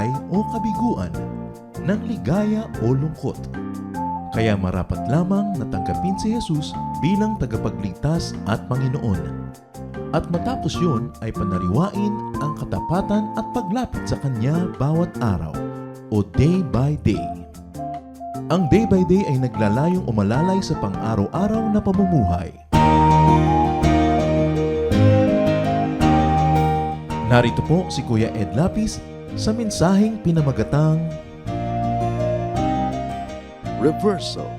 buhay o kabiguan, ng ligaya o lungkot. Kaya marapat lamang na tanggapin si Jesus bilang tagapagligtas at Panginoon. At matapos yun ay panariwain ang katapatan at paglapit sa Kanya bawat araw o day by day. Ang day by day ay naglalayong umalalay sa pang-araw-araw na pamumuhay. Narito po si Kuya Ed Lapis sa mensaheng pinamagatang Reversal.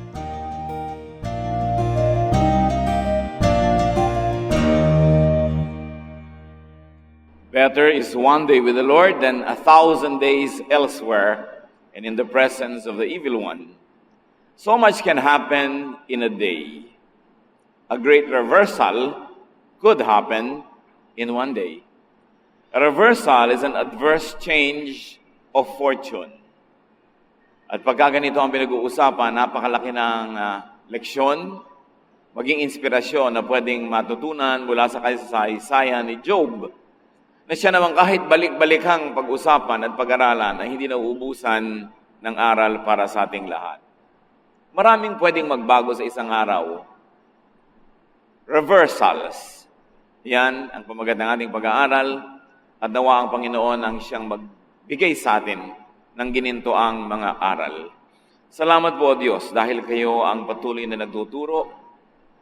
Better is one day with the Lord than 1,000 days elsewhere and in the presence of the evil one. So much can happen in a day. A great reversal could happen in one day. A reversal is an adverse change of fortune. At pagka ganito ang pinag-uusapan, napakalaki ng leksyon, maging inspirasyon na pwedeng matutunan mula sa kasaysayan ni Job, na siya naman kahit balik-balikang pag-usapan at pag-aralan ay hindi nauubusan ng aral para sa ating lahat. Maraming pwedeng magbago sa isang araw. Reversals. Yan ang pamagat ng ating pag-aaral. At nawa ang Panginoon ang siyang magbigay sa atin ng ginintoang mga aral. Salamat po, Diyos, dahil kayo ang patuloy na nagtuturo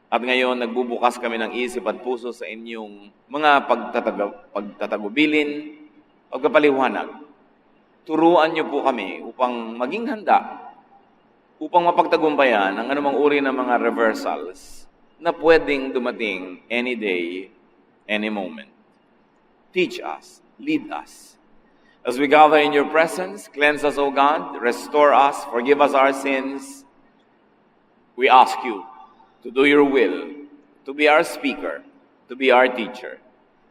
at ngayon nagbubukas kami ng isip at puso sa inyong mga pagtatagubilin o kapaliwanag. Turuan niyo po kami upang maging handa, upang mapagtagumpayan ang anumang uri ng mga reversals na pwedeng dumating any day, any moment. Teach us, lead us. As we gather in your presence, cleanse us, O God, restore us, forgive us our sins. We ask you to do your will, to be our speaker, to be our teacher.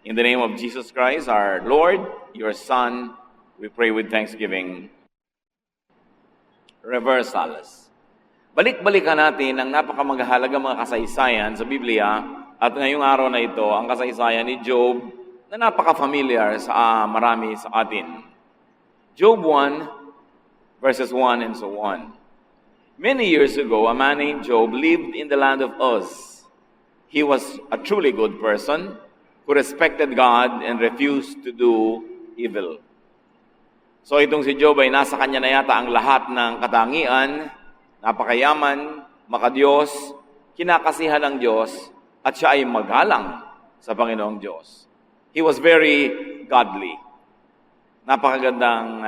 In the name of Jesus Christ, our Lord, your Son, we pray with thanksgiving. Reversals. Balik-balikan natin ang napakamahalagang mga kasaysayan sa Biblia at ngayong araw na ito, ang kasaysayan ni Job na napaka-familiar sa marami sa atin. Job 1, verses 1 and so on. Many years ago, a man named Job lived in the land of Uz. He was a truly good person who respected God and refused to do evil. So itong si Job ay nasa kanya na yata ang lahat ng katangian, napakayaman, makadiyos, kinakasihan ng Diyos, at siya ay magalang sa Panginoong Diyos. He was very godly. Napakagandang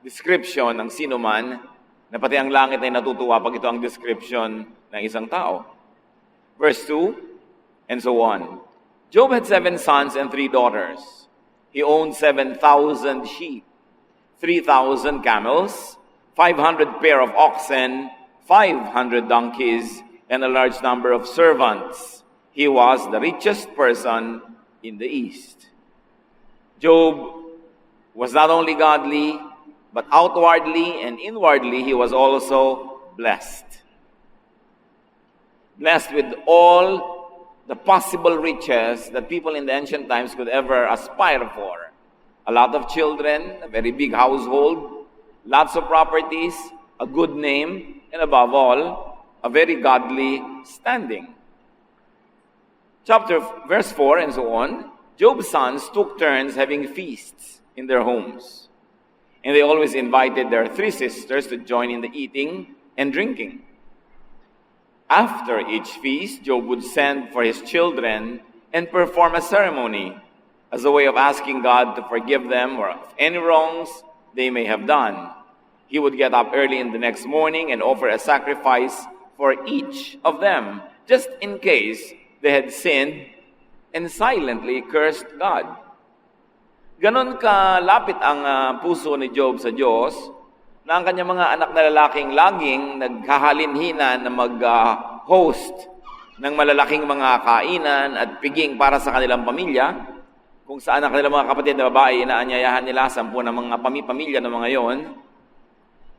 description ng sino man na pati ang langit ay natutuwa pag ito ang description ng isang tao. Verse 2, and so on. Job had 7 sons and 3 daughters. He owned 7,000 sheep, 3,000 camels, 500 pair of oxen, 500 donkeys, and a large number of servants. He was the richest person in the East. Job was not only godly, but outwardly and inwardly he was also blessed. Blessed with all the possible riches that people in the ancient times could ever aspire for. A lot of children, a very big household, lots of properties, a good name, and above all, a very godly standing. Verse 4 and so on, Job's sons took turns having feasts in their homes. And they always invited their 3 sisters to join in the eating and drinking. After each feast, Job would send for his children and perform a ceremony as a way of asking God to forgive them or of any wrongs they may have done. He would get up early in the next morning and offer a sacrifice for each of them, just in case they had sinned and silently cursed God. Ganon kalapit ang puso ni Job sa Diyos na ang kanyang mga anak na lalaking laging naghahalinhina na mag-host ng malalaking mga kainan at piging para sa kanilang pamilya, kung saan ang kanilang mga kapatid na babae inaanyayahan nila 10 ng mga pamilya ng mga yon.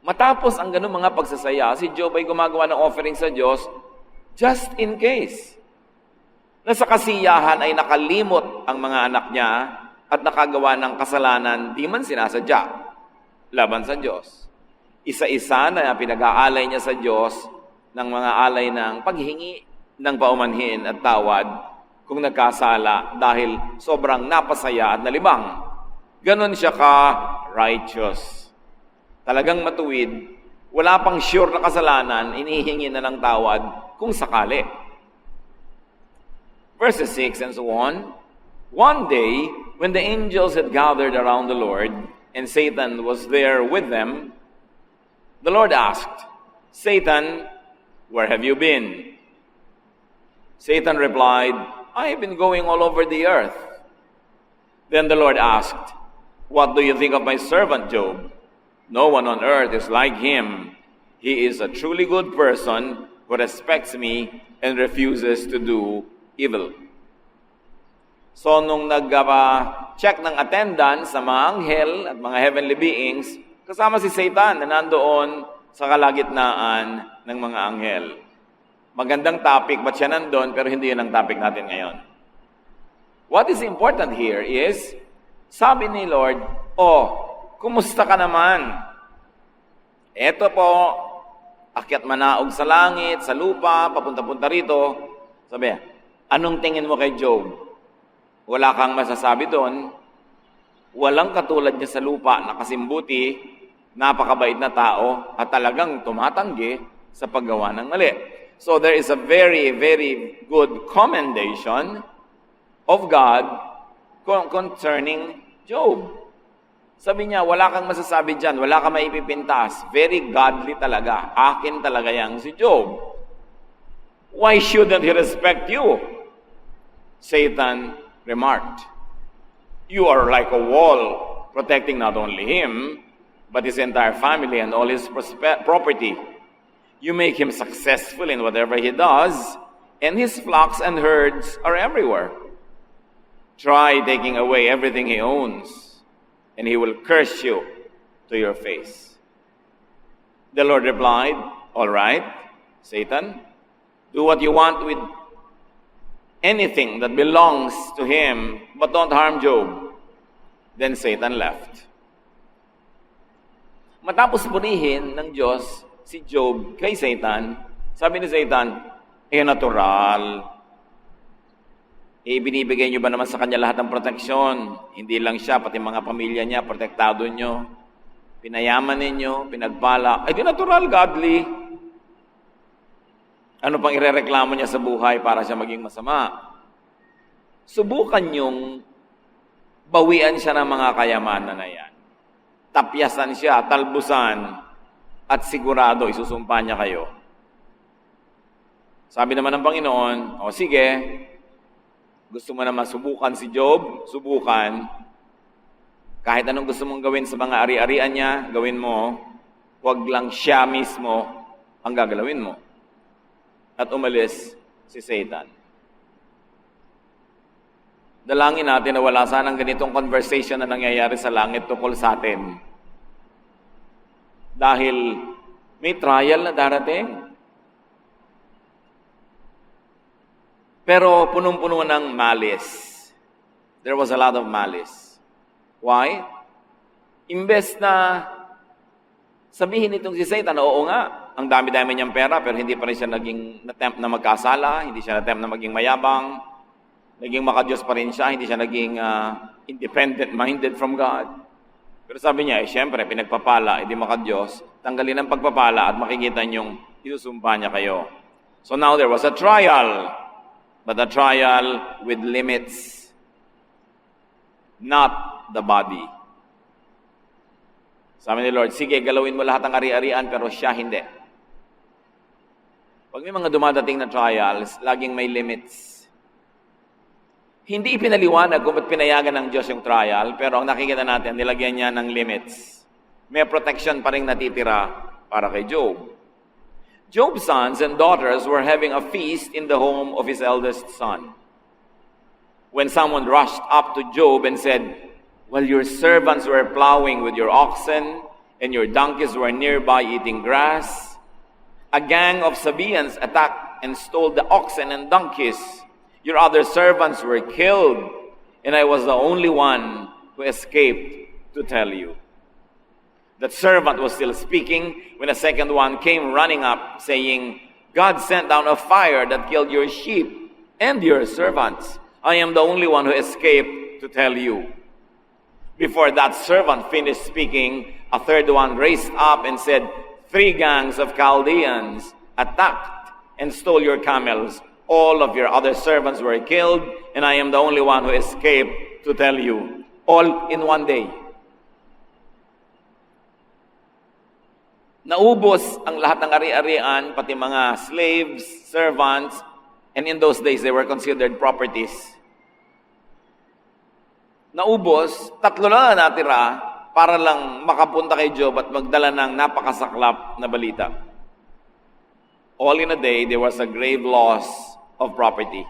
Matapos ang ganung mga pagsasaya, si Job ay gumagawa ng offering sa Diyos just in case na sa kasiyahan ay nakalimot ang mga anak niya at nakagawa ng kasalanan di man sinasadya. laban sa Diyos. Isa-isa na pinag-aalay niya sa Diyos ng mga alay ng paghingi ng paumanhin at tawad kung nagkasala dahil sobrang napasaya at nalibang. Ganon siya ka-righteous. Talagang matuwid, wala pang sure na kasalanan, inihingi na ng tawad kung sakali. Verses 6 and so on. One day, when the angels had gathered around the Lord, and Satan was there with them, the Lord asked, Satan, where have you been? Satan replied, I have been going all over the earth. Then the Lord asked, what do you think of my servant Job? No one on earth is like him. He is a truly good person who respects me and refuses to do evil. So, nung nag-check ng attendance sa mga anghel at mga heavenly beings, kasama si Satan na nandoon sa kalagitnaan ng mga anghel. Magandang topic, ba't siya nandoon, pero hindi yun ang topic natin ngayon. What is important here is, sabi ni Lord, kumusta ka naman? Eto po, akyat manaog sa langit, sa lupa, papunta-punta rito. Sabi, anong tingin mo kay Job? Wala kang masasabi doon. Walang katulad niya sa lupa na kasimbuti, napakabait na tao, at talagang tumatanggi sa paggawa ng mali. So there is a very, very good commendation of God concerning Job. Sabi niya, wala kang masasabi dyan, wala kang maipipintas. Very godly talaga. Akin talaga yang si Job. Why shouldn't he respect you? Satan remarked, you are like a wall protecting not only him, but his entire family and all his property. You make him successful in whatever he does, and his flocks and herds are everywhere. Try taking away everything he owns, and he will curse you to your face. The Lord replied, all right, Satan, do what you want with anything that belongs to him, but don't harm Job. Then Satan left. Matapos purihin ng Diyos si Job kay Satan, sabi ni Satan, natural. Binibigay niyo ba naman sa kanya lahat ng proteksyon? Hindi lang siya, pati mga pamilya niya, protektado niyo. Pinayaman ninyo, pinagpala. Di natural, godly. Ano pang irereklamo niya sa buhay para siya maging masama? Subukan niyong bawian siya ng mga kayamanan na yan. Tapyasan siya, talbusan, at sigurado isusumpa niya kayo. Sabi naman ng Panginoon, sige, gusto mo naman subukan si Job, subukan. Kahit anong gusto mong gawin sa mga ari-arian niya, gawin mo. Huwag lang siya mismo ang gagalawin mo. At umalis si Satan. Dalangin natin na wala sanang ganitong conversation na nangyayari sa langit tungkol sa atin. Dahil may trial na darating. Pero punong-puno ng malice. There was a lot of malice. Why? Imbes na sabihin itong si Satan, oo nga, ang dami-dami niyang pera, pero hindi pa rin siya naging attempt na magkasala, hindi siya attempt na maging mayabang, naging makadiyos pa rin siya, hindi siya naging independent-minded from God. Pero sabi niya, siyempre, pinagpapala, hindi makadiyos, tanggalin ang pagpapala at makikita niyong isusumpa niya kayo. So now there was a trial, but a trial with limits, not the body. Sabi ni Lord, sige, galawin mo lahat ng ari-arian, pero siya hindi. Pag may mga dumadating na trials, laging may limits. Hindi ipinaliwanag kung ba't pinayagan ng Diyos yung trial, pero ang nakikita natin, nilagyan niya ng limits. May protection pa rin natitira para kay Job. Job's sons and daughters were having a feast in the home of his eldest son. When someone rushed up to Job and said, while your servants were plowing with your oxen and your donkeys were nearby eating grass, a gang of Sabaeans attacked and stole the oxen and donkeys. Your other servants were killed, and I was the only one who escaped to tell you. The That servant was still speaking when a second one came running up, saying, God sent down a fire that killed your sheep and your servants. I am the only one who escaped to tell you. Before that servant finished speaking, a third one raised up and said, 3 gangs of Chaldeans attacked and stole your camels. All of your other servants were killed, and I am the only one who escaped to tell you. All in one day. Naubos ang lahat ng ari-arian, pati mga slaves, servants, and in those days they were considered properties. Naubos, 3 lang na natira para lang makapunta kay Job at magdala ng napakasaklap na balita. All in a day, there was a grave loss of property.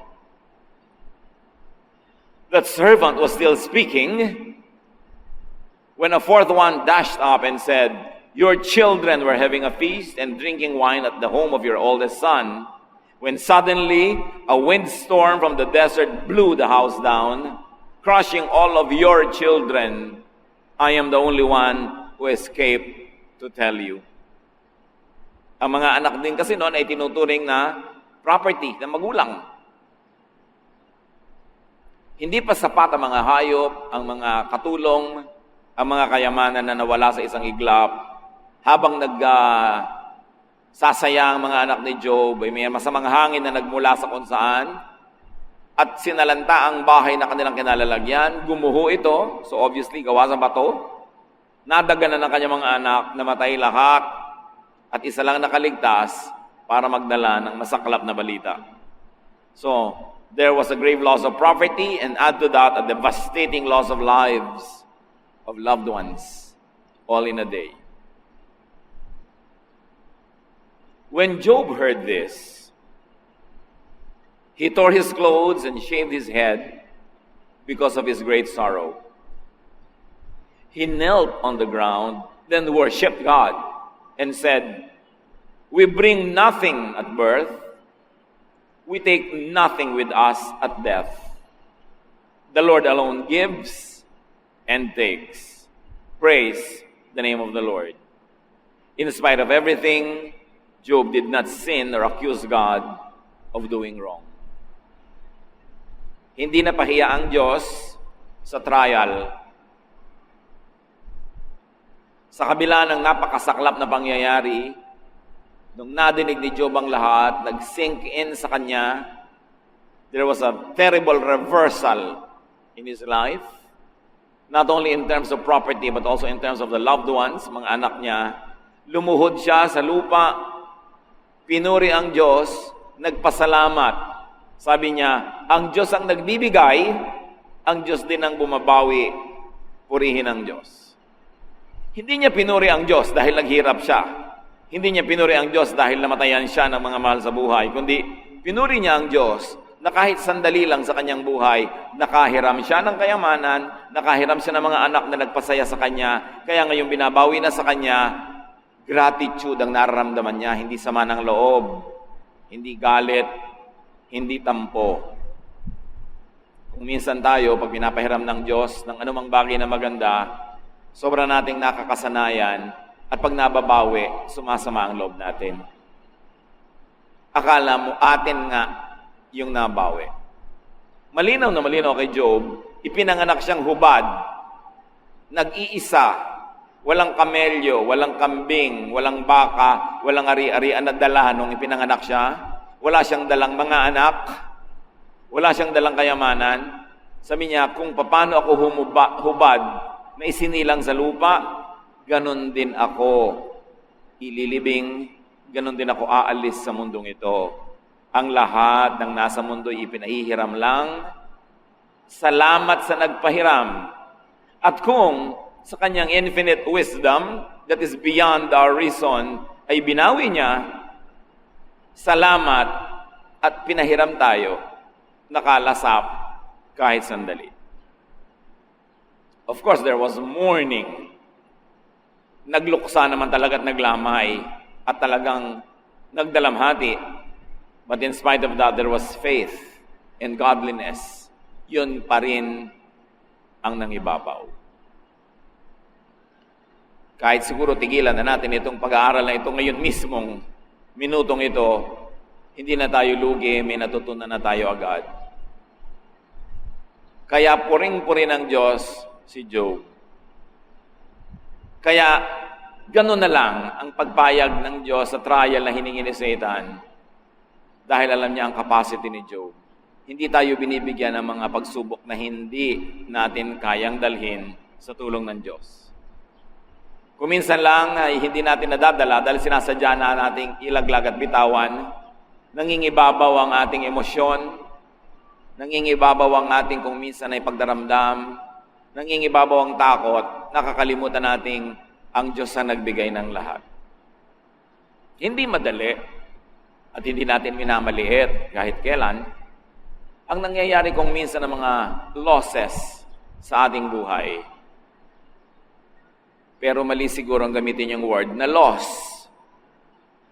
That servant was still speaking when a fourth one dashed up and said, your children were having a feast and drinking wine at the home of your oldest son, when suddenly a windstorm from the desert blew the house down, crushing all of your children. I am the only one who escaped to tell you. Ang mga anak din kasi noon ay tinuturing na property ng magulang. Hindi pa sapat ang mga hayop, ang mga katulong, ang mga kayamanan na nawala sa isang iglap. Habang sasaya ang mga anak ni Job, ay may masamang hangin na nagmula sa kung saan at sinalanta ang bahay na kanilang kinalalagyan. Gumuho ito, so obviously gawa sa bato. Nadaganan ng kanyang mga anak, namatay lahat, at isa lang nakaligtas para magdala ng masaklap na balita. So, there was a grave loss of property, and add to that a devastating loss of lives of loved ones, all in a day. When Job heard this, he tore his clothes and shaved his head because of his great sorrow. He knelt on the ground, then worshipped God and said, we bring nothing at birth, we take nothing with us at death. The Lord alone gives and takes. Praise the name of the Lord. In spite of everything, Job did not sin or accuse God of doing wrong. Hindi napahiya ang Diyos sa trial. Sa kabila ng napakasaklap na pangyayari, nung nadinig ni Job ang lahat, nag-sink in sa kanya, there was a terrible reversal in his life, not only in terms of property, but also in terms of the loved ones, mga anak niya. Lumuhod siya sa lupa, pinuri ang Diyos, nagpasalamat. Sabi niya, ang Diyos ang nagbibigay, ang Diyos din ang bumabawi, purihin ang Diyos. Hindi niya pinuri ang Diyos dahil naghirap siya. Hindi niya pinuri ang Diyos dahil namatayan siya ng mga mahal sa buhay, kundi pinuri niya ang Diyos na kahit sandali lang sa kanyang buhay, nakahiram siya ng kayamanan, nakahiram siya ng mga anak na nagpasaya sa kanya, kaya ngayon binabawi na sa kanya, gratitude ang nararamdaman niya, hindi sama ng loob, hindi galit, hindi tampo. Kung minsan tayo, pag pinapahiram ng Diyos ng anumang bagay na maganda, sobra nating nakakasanayan, at pag nababawi, sumasama ang loob natin. Akala mo, atin nga yung nabawi. Malinaw na malinaw kay Job, ipinanganak siyang hubad, nag-iisa, walang kamelyo, walang kambing, walang baka, walang ari-arian na dala nung ipinanganak siya. Wala siyang dalang mga anak, wala siyang dalang kayamanan. Sabi niya, kung paano ako hubad na isinilang sa lupa, ganon din ako ililibing, ganon din ako aalis sa mundong ito. Ang lahat ng nasa mundo ipinahihiram lang. Salamat sa nagpahiram. At kung sa kanyang infinite wisdom that is beyond our reason ay binawi niya, salamat at pinahiram tayo, nakalasap kahit sandali. Of course, there was mourning. Nagluksa naman talaga at naglamay at talagang nagdalamhati. But in spite of that, there was faith and godliness. Yun pa rin ang nangibabaw. kahit siguro tigilan na natin itong pag-aaral na ito ngayon mismong minutong ito, hindi na tayo lugi, may natutunan na tayo agad. Kaya puring-puri ng Diyos si Job. Kaya gano'n na lang ang pagpayag ng Diyos sa trial na hiningi ni Satan dahil alam niya ang capacity ni Job. Hindi tayo binibigyan ng mga pagsubok na hindi natin kayang dalhin sa tulong ng Diyos. Kuminsan lang ay hindi natin nadadala dahil sinasadya na nating ilaglag at bitawan, nangingibabaw ang ating emosyon, nangingibabaw ang ating kung minsan ay pagdaramdam, nangingibabaw ang takot, nakakalimutan nating ang Diyos ang nagbigay ng lahat. Hindi madali at hindi natin minamaliit kahit kailan ang nangyayari kung minsan ng mga losses sa ating buhay. Pero mali siguro ang gamitin yung word na loss.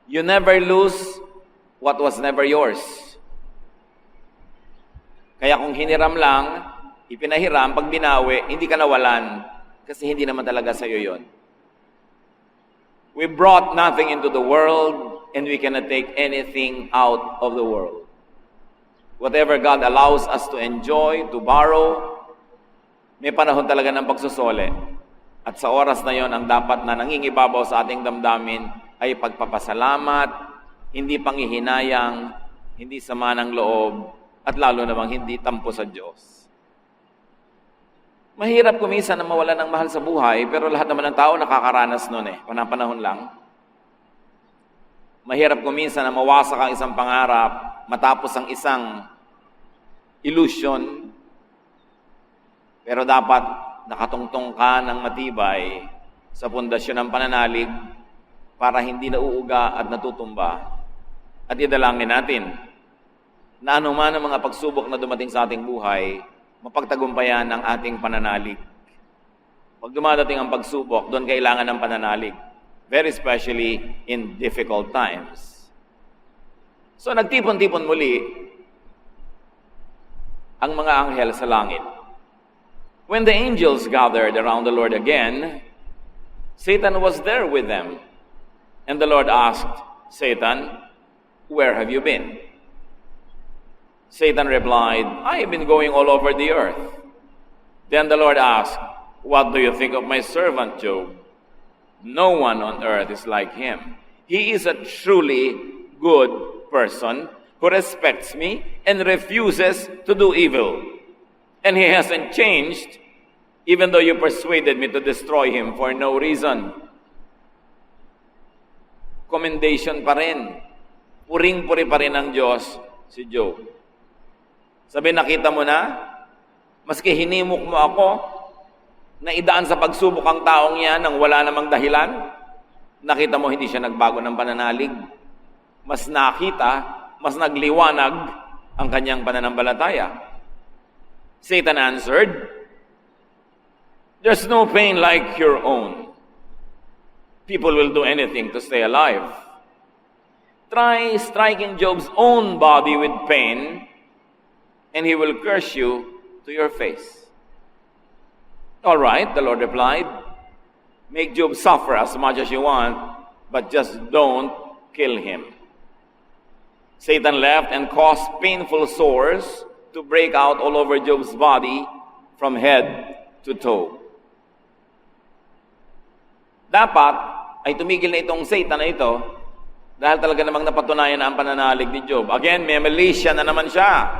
You never lose what was never yours. Kaya kung hiniram lang, ipinahiram, pag binawi, hindi ka nawalan. Kasi hindi naman talaga sa'yo yun. We brought nothing into the world and we cannot take anything out of the world. Whatever God allows us to enjoy, to borrow, may panahon talaga ng pagsusole. At sa oras na yon, ang dapat na nangingibabaw sa ating damdamin ay pagpapasalamat, hindi panghihinayang, hindi sama ng loob, at lalo namang hindi tampo sa Diyos. Mahirap kuminsan na mawalan ng mahal sa buhay, pero lahat naman ng tao nakakaranas nun panapanahon lang. Mahirap kuminsan na mawasak ang isang pangarap, matapos ang isang illusion, pero dapat nakatungtong ka ng matibay sa pundasyon ng pananalig para hindi nauuga at natutumba. At idalangin natin na anuman ang mga pagsubok na dumating sa ating buhay, mapagtagumpayan ang ating pananalig. Pag dumadating ang pagsubok, doon kailangan ng pananalig. Very especially in difficult times. So nagtipon-tipon muli ang mga anghel sa langit. When the angels gathered around the Lord again, Satan was there with them. And the Lord asked, Satan, where have you been? Satan replied, I have been going all over the earth. Then the Lord asked, what do you think of my servant Job? No one on earth is like him. He is a truly good person who respects me and refuses to do evil. And he hasn't changed, even though you persuaded me to destroy him for no reason. Commendation pa rin. Puring-puri pa rin ng Diyos si Job. Sabi, nakita mo na, maski hinimok mo ako, na idaan sa pagsubok ang taong yan nang wala namang dahilan, nakita mo hindi siya nagbago ng pananalig. Mas nakita, mas nagliwanag ang kanyang pananampalataya. Satan answered, there's no pain like your own. People will do anything to stay alive. Try striking Job's own body with pain, and he will curse you to your face. All right, the Lord replied, make Job suffer as much as you want, but just don't kill him. Satan left and caused painful sores to break out all over Job's body from head to toe. Dapat ay tumigil na itong Satan na ito dahil talaga namang napatunayan na ang pananalig ni Job. Again, may malisya na naman siya.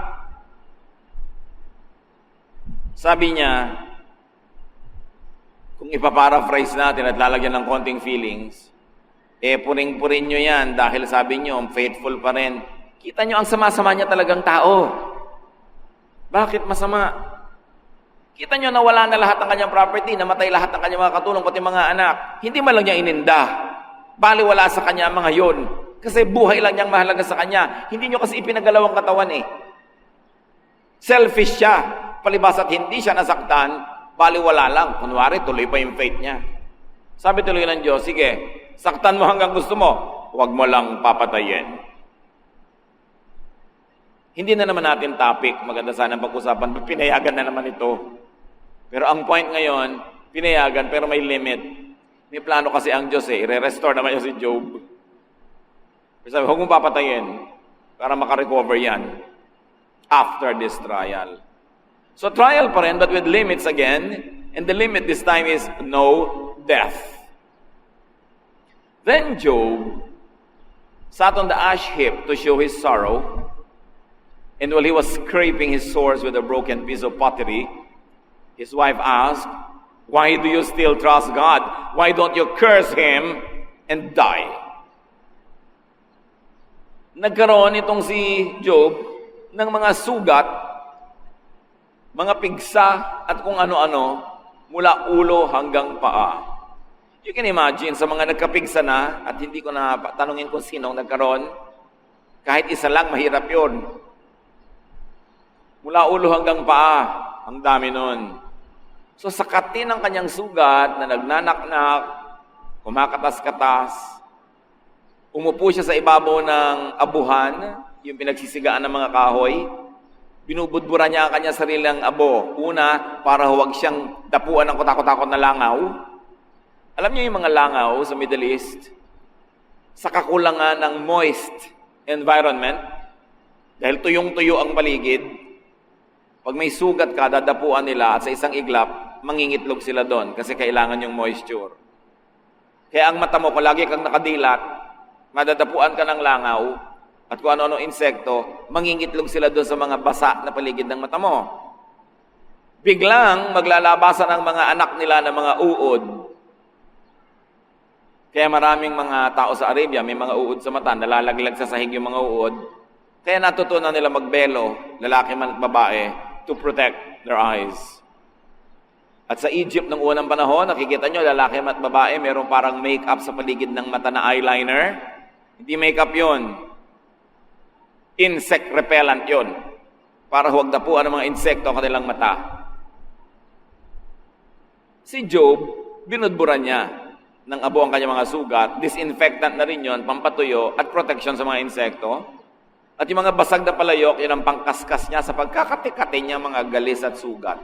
Sabi niya, kung ipaparaphrase natin at lalagyan ng konting feelings, puring-purin nyo yan dahil sabi nyo, faithful pa rin. Kita nyo ang sama-sama niya talagang tao. Bakit masama? Kita nyo na wala na lahat ng kanyang property, namatay lahat ng kanyang mga katulong, pati mga anak. Hindi man lang niya ininda. Bali wala sa kanya mga yon. Kasi buhay lang niyang mahalaga sa kanya. Hindi nyo kasi ipinagalaw ang katawan Selfish siya. Palibas at hindi siya nasaktan, bali wala lang. Kunwari, tuloy pa yung faith niya. Sabi tuloy ng Diyos, sige, saktan mo hanggang gusto mo, huwag mo lang papatayin. Hindi na naman natin topic, maganda sana pag-usapan, pinayagan na naman ito. Pero ang point ngayon, pinayagan pero may limit. May plano kasi ang Diyos i-restore naman niya si Job. Sabi, huwag mong papatayin para makarecover yan after this trial. So trial pa rin, but with limits again, and the limit this time is no death. Then Job sat on the ash heap to show his sorrow, and while he was scraping his sores with a broken piece of pottery, his wife asked, "Why do you still trust God? Why don't you curse Him and die?" Nagkaroon itong si Job ng mga sugat, mga pigsa, at kung ano-ano, mula ulo hanggang paa. You can imagine, sa mga nagkapigsa na, at hindi ko na tanungin kung sinong nagkaroon, kahit isa lang, mahirap yun. Mula ulo hanggang paa, ang dami nun. So sa katin ng kanyang sugat na nagnanaknak, kumakatas-katas, umupo siya sa ibabaw ng abuhan, yung pinagsisigaan ng mga kahoy, binubudbura niya ang kanyang sariling abo. Una, para huwag siyang dapuan ng kutakot-takot na langaw. Alam niyo yung mga langaw sa Middle East, sa kakulangan ng moist environment, dahil tuyong-tuyo ang paligid, pag may sugat ka, dadapuan nila at sa isang iglap, mangingitlog sila doon kasi kailangan yung moisture. Kaya ang mata mo, kung lagi kang nakadilat, madadapuan ka ng langaw at kung ano-ano insekto, mangingitlog sila doon sa mga basa na paligid ng mata mo. Biglang maglalabasan ang mga anak nila ng mga uod. Kaya maraming mga tao sa Arabia, may mga uod sa mata, nalalaglag sa sahig yung mga uod. Kaya natutunan nila magbelo, lalaki man at babae, to protect their eyes. At sa Egypt ng unang panahon, nakikita nyo, lalaki at babae, mayroong parang make-up sa paligid ng mata na eyeliner. Hindi make-up yun. Insect repellent yun. Para huwag dapuan ng mga insekto ang kanilang mata. Si Job, binudburan niya ng abo ang kanyang mga sugat. Disinfectant na rin yun, pampatuyo at protection sa mga insekto. At yung mga basag na palayok, yun ang pangkaskas niya sa pagkakati-kati niya mga galis at sugat.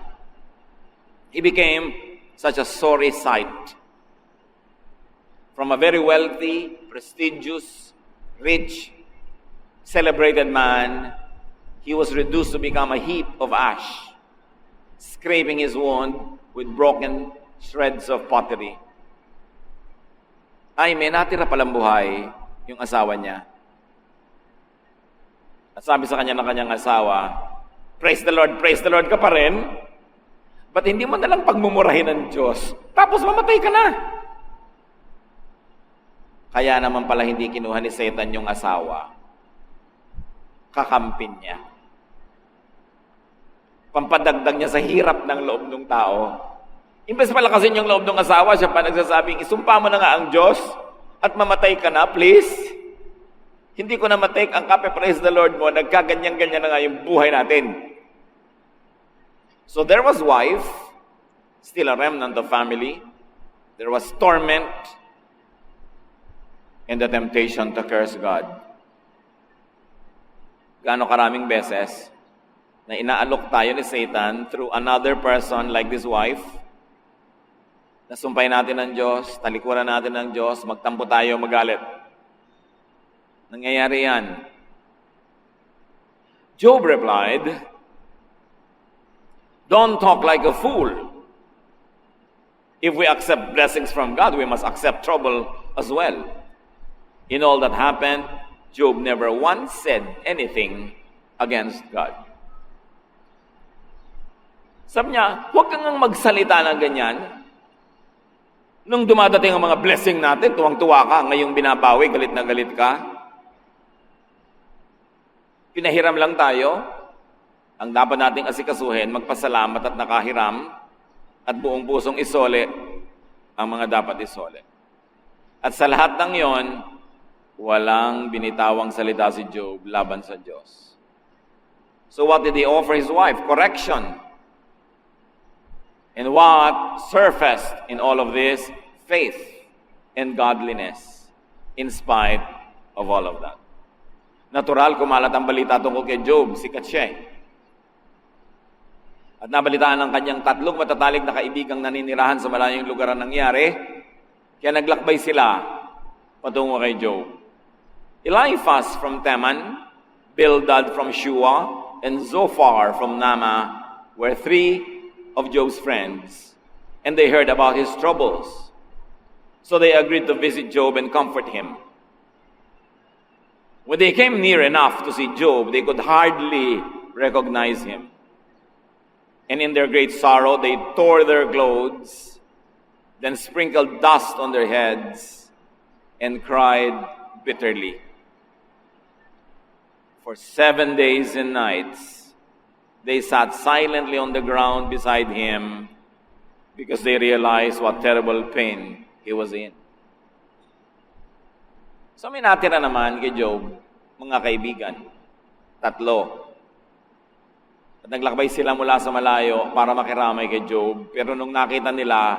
He became such a sorry sight. From a very wealthy, prestigious, rich, celebrated man, he was reduced to become a heap of ash, scraping his wound with broken shreds of pottery. Ay, may natira palang buhay yung asawa niya. At sabi sa kanya ng kanyang asawa, praise the Lord ka pa rin. Ba't hindi mo nalang pagmumurahin ng Diyos? Tapos mamatay ka na. Kaya naman pala hindi kinuha ni Satan yung asawa. Kakampin niya. Pampadagdag niya sa hirap ng loob ng tao. Imbes pala kasi yung loob ng asawa, siya pa nagsasabing, isumpa mo na nga ang Diyos at mamatay ka na, please. Hindi ko na matake ang kape, praise the Lord mo, nagkaganyan-ganyan na nga yung buhay natin. So there was wife, still a remnant of family. There was torment and the temptation to curse God. Gaano karaming beses na inaalok tayo ni Satan through another person like this wife, nasumpay natin ng Diyos, talikuran natin ng Diyos, magtampo tayo, magalit. Nangyayari yan. Job replied, "Don't talk like a fool. If we accept blessings from God, we must accept trouble as well." In all that happened, Job never once said anything against God. Sabi niya, huwag kang magsalita ng ganyan. Nung dumadating ang mga blessing natin, tuwang-tuwa ka, ngayong binabawi, galit na galit ka. Pinahiram lang tayo. Ang dapat nating asikasuhin, magpasalamat at nakahiram at buong pusong isole ang mga dapat isole. At sa lahat ng yon, walang binitawang salita si Job laban sa Diyos. So what did he offer his wife? Correction. And what surfaced in all of this? Faith and godliness in spite of all of that. Natural, kumalat ang balita tungkol kay Job, sikat siya eh. At nabalitaan ng kanyang tatlong matatalig na kaibigang naninirahan sa malayong lugar ang nangyari. Kaya naglakbay sila patungo kay Job. Eliphaz from Teman, Bildad from Shua, and Zophar from Nama were three of Job's friends, and they heard about his troubles. So they agreed to visit Job and comfort him. When they came near enough to see Job, they could hardly recognize him. And in their great sorrow, they tore their clothes, then sprinkled dust on their heads, and cried bitterly. For 7 days and nights, they sat silently on the ground beside him because they realized what terrible pain he was in. So may natira naman kay Job, mga kaibigan, 3. At naglakbay sila mula sa malayo para makiramay kay Job. Pero nung nakita nila,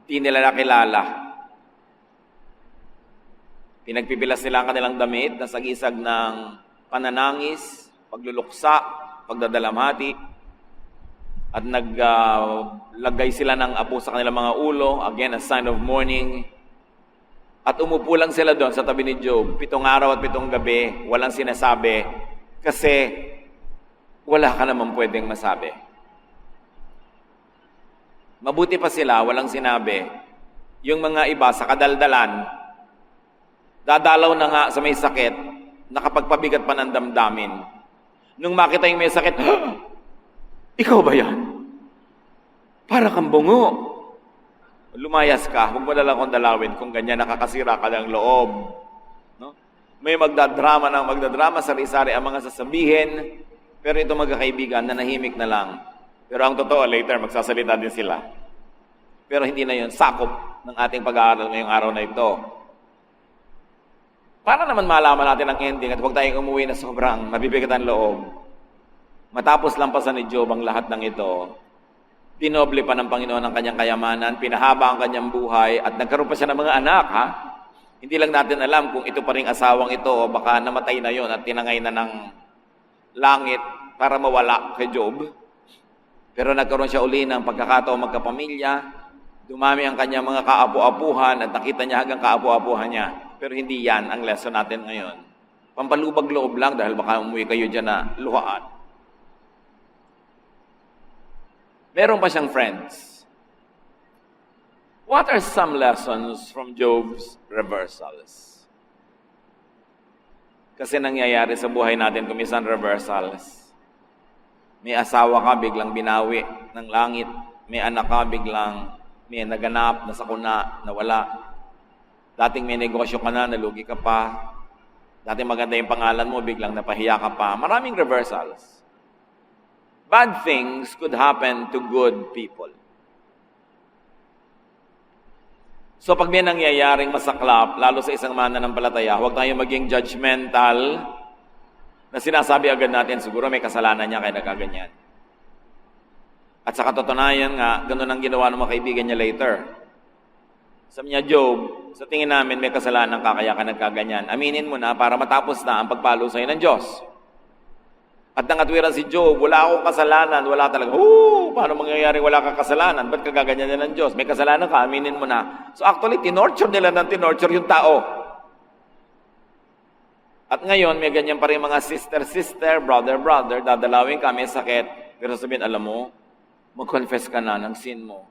di nila nakilala. Pinagpipilas nila ang kanilang damit na sagisag ng pananangis, pagluluksa, pagdadalamhati, at naglagay sila ng apo sa kanilang mga ulo, again, a sign of mourning. At umupo lang sila doon sa tabi ni Job, 7 araw at 7 gabi, walang sinasabi, kasi wala ka naman pwedeng masabi. Mabuti pa sila, walang sinabi. Yung mga iba sa kadaldalan, dadalaw na nga sa may sakit, nakapagpabigat pa ng damdamin. Nung makita yung may sakit, ikaw ba yan? Para kang bungo. Lumayas ka, huwag mo na lang kong dalawin kung ganyan nakakasira ka ng loob. No? May magdadrama, sari-sari ang mga sasabihin, pero ito magkakaibigan, nanahimik na lang. Pero ang totoo, later, magsasalita din sila. Pero hindi na yun sakop ng ating pag-aaral ngayong araw na ito. Para naman malaman natin ang ending at huwag tayong umuwi na sobrang mabibigat ang loob. Matapos lampasan ni Job ang lahat ng ito, dinoble pa ng Panginoon ang kanyang kayamanan, pinahaba ang kanyang buhay, at nagkaroon pa siya ng mga anak, ha? Hindi lang natin alam kung ito pa ring asawang ito o baka namatay na yon at tinangay na ng langit para mawala kay Job. Pero nagkaroon siya uli ng pagkakataong magkapamilya, dumami ang kanyang mga kaapu-apuhan at nakita niya hanggang kaapu-apuhan niya. Pero hindi yan ang lesson natin ngayon. Pampalubag loob lang dahil baka umuwi kayo dyan na luhaan. Meron pa siyang friends. What are some lessons from Job's reversals? Kasi nangyayari sa buhay natin kumisan reversals. May asawa ka, biglang binawi ng langit. May anak ka, biglang may naganap, nasakuna, nawala. Dating may negosyo ka na, nalugi ka pa. Dating maganda yung pangalan mo, biglang napahiya ka pa. Maraming reversals. Bad things could happen to good people. So pag may nangyayaring masaklap, lalo sa isang mananampalataya, huwag tayong maging judgmental na sinasabi agad natin, siguro may kasalanan niya kaya nagkaganyan. At sa katotohanan nga, ganun ang ginawa ng mga kaibigan niya later. Sabi niya, Job, sa tingin namin may kasalanan ka kaya ka nagkaganyan. Aminin mo na para matapos na ang pagpalo sa'yo ng Diyos. At nangatwiran si Job, wala akong kasalanan, wala talaga, paano mangyayari wala kang kasalanan? Ba't kagaganyan na ng Diyos? May kasalanan ka, aminin mo na. So actually, tinorture nila ng tinorture yung tao. At ngayon, may ganyan pa rin mga sister, brother, dadalawin ka, may sakit. Pero sabihin, alam mo, mag-confess ka na ng sin mo.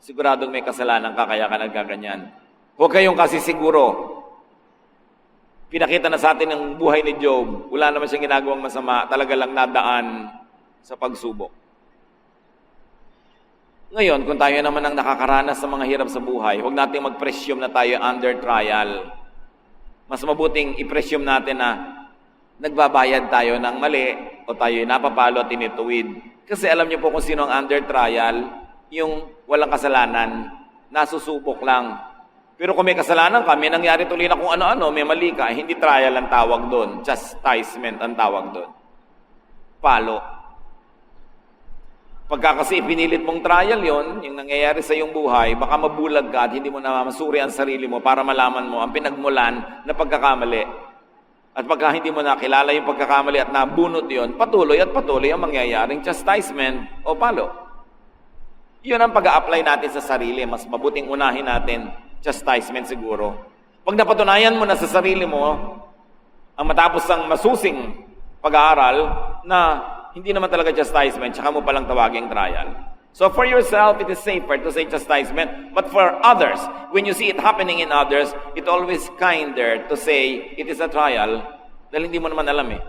Siguradong may kasalanan ka, kaya ka nagkaganyan. Huwag kayong kasi siguro. Pinakita na sa atin ang buhay ni Job. Wala naman siyang ginagawang masama. Talaga lang nadaan sa pagsubok. Ngayon, kung tayo naman ang nakakaranas sa mga hirap sa buhay, huwag natin mag-presume na tayo under trial. Mas mabuting i-presume natin na nagbabayad tayo ng mali o tayo napapalo at tinituwid. Kasi alam niyo po kung sino ang under trial, yung walang kasalanan, nasusubok lang. Pero kung may kasalanan ka, may nangyari tuloy na kung ano-ano, may mali ka, hindi trial ang tawag doon. Chastisement ang tawag doon. Palo. Pagka kasi pinilit mong trial yon, yung nangyayari sa iyong buhay, baka mabulag ka at hindi mo na masuri ang sarili mo para malaman mo ang pinagmulan na pagkakamali. At pagka hindi mo nakilala yung pagkakamali at nabunot yon, patuloy at patuloy ang mangyayaring chastisement o palo. Yun ang pag-a-apply natin sa sarili. Mas mabuting unahin natin chastisement siguro. Pag napatunayan mo na sa sarili mo, ang matapos ang masusing pag-aaral na hindi naman talaga chastisement, tsaka mo palang tawaging trial. So for yourself, it is safer to say chastisement. But for others, when you see it happening in others, it always kinder to say it is a trial dahil hindi mo naman alam eh.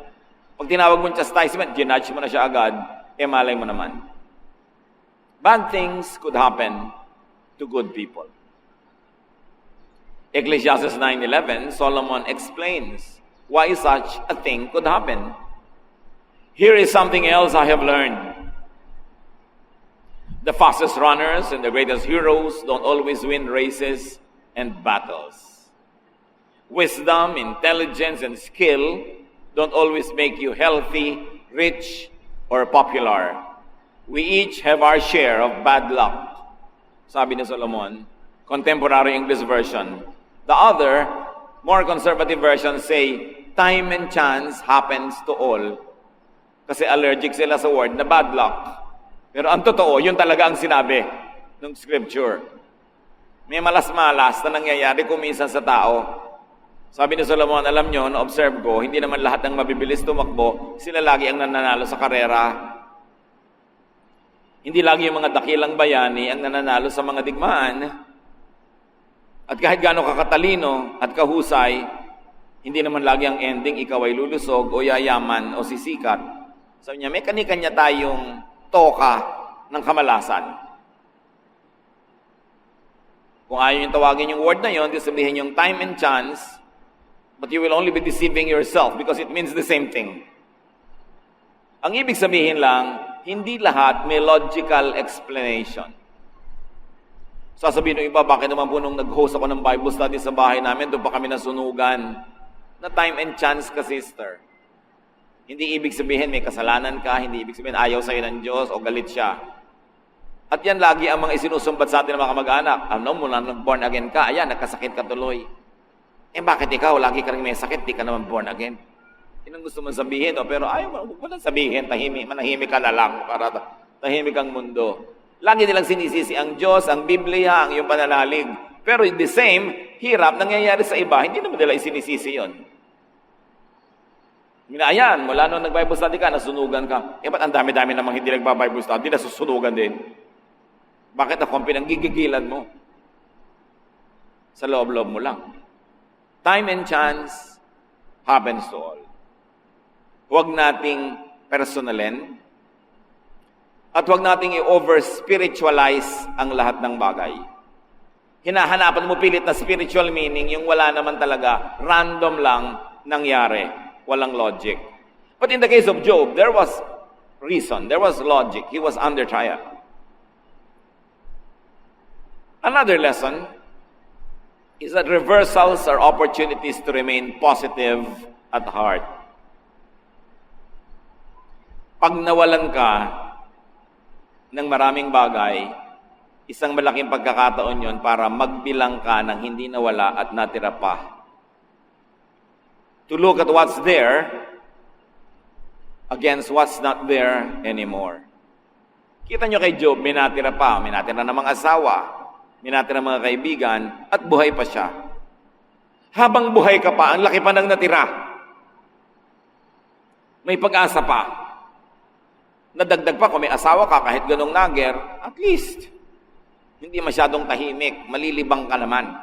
Pag tinawag mo chastisement, ginudge mo na siya agad, malay mo naman. Bad things could happen to good people. Ecclesiastes 9:11, Solomon explains why such a thing could happen. Here is something else I have learned. The fastest runners and the greatest heroes don't always win races and battles. Wisdom, intelligence, and skill don't always make you healthy, rich, or popular. We each have our share of bad luck. Sabi ni Solomon, contemporary English version. The other, more conservative version say, time and chance happens to all. Kasi allergic sila sa word na bad luck. Pero ang totoo, yun talaga ang sinabi ng scripture. May malas-malas na nangyayari kuminsan sa tao. Sabi ni Solomon, alam nyo, na-observe ko, hindi naman lahat ng mabibilis tumakbo, sila lagi ang nananalo sa karera. Hindi lagi yung mga dakilang bayani ang nananalo sa mga digmaan. At kahit gaano kakatalino at kahusay, hindi naman lagi ang ending, ikaw ay lulusog o yayaman o sisikat. Sabi niya, may kanya-kanya tayong toka ng kamalasan. Kung ayaw yung tawagin yung word na yun, sabihin yung time and chance, but you will only be deceiving yourself because it means the same thing. Ang ibig sabihin lang, hindi lahat may logical explanation. Sasabihin ng iba, bakit naman po nung nag-host ako ng Bible study sa bahay namin, doon pa kami nasunugan na time and chance ka, sister. Hindi ibig sabihin may kasalanan ka, hindi ibig sabihin ayaw sa'yo ng Diyos o galit siya. At yan lagi ang mga isinusumbat sa atin ng mga kamag-anak. Ano mo na nag-born again ka, ayan, nagkasakit ka tuloy. Bakit ikaw, lagi ka rin may sakit, di ka naman born again? Yun ang gusto mong sabihin, pero ayaw mo lang sabihin, manahimik ka na lang para tahimik ang mundo. Lagi nilang sinisisi ang Diyos, ang Biblia, ang iyong pananalig. Pero the same, hirap nangyayari sa iba, hindi naman nila isinisisi yun. Ayan, mula nung nag-Bible study ka, nasunugan ka. Ba't ang dami-dami namang hindi nagpa-Bible study, nasusunugan din? Bakit ako ang pinanggigigilan mo? Sa loob-loob mo lang. Time and chance happens to all. Huwag nating personalin at huwag nating i-over-spiritualize ang lahat ng bagay. Hinahanapan mo pilit na spiritual meaning, yung wala naman talaga, random lang nangyari. Walang logic. But in the case of Job, there was reason, there was logic. He was under trial. Another lesson is that reversals are opportunities to remain positive at heart. Pag nawalan ka ng maraming bagay, isang malaking pagkakataon yon para magbilang ka ng hindi nawala at natira pa. To look at what's there against what's not there anymore. Kita nyo kay Job, may natira pa. May natira ng mga asawa, may natira ng mga kaibigan, at buhay pa siya. Habang buhay ka pa, ang laki pa ng natira. May pag-asa pa. Nadagdag pa, kung may asawa ka, kahit ganong nager, at least, hindi masyadong tahimik, malilibang ka naman.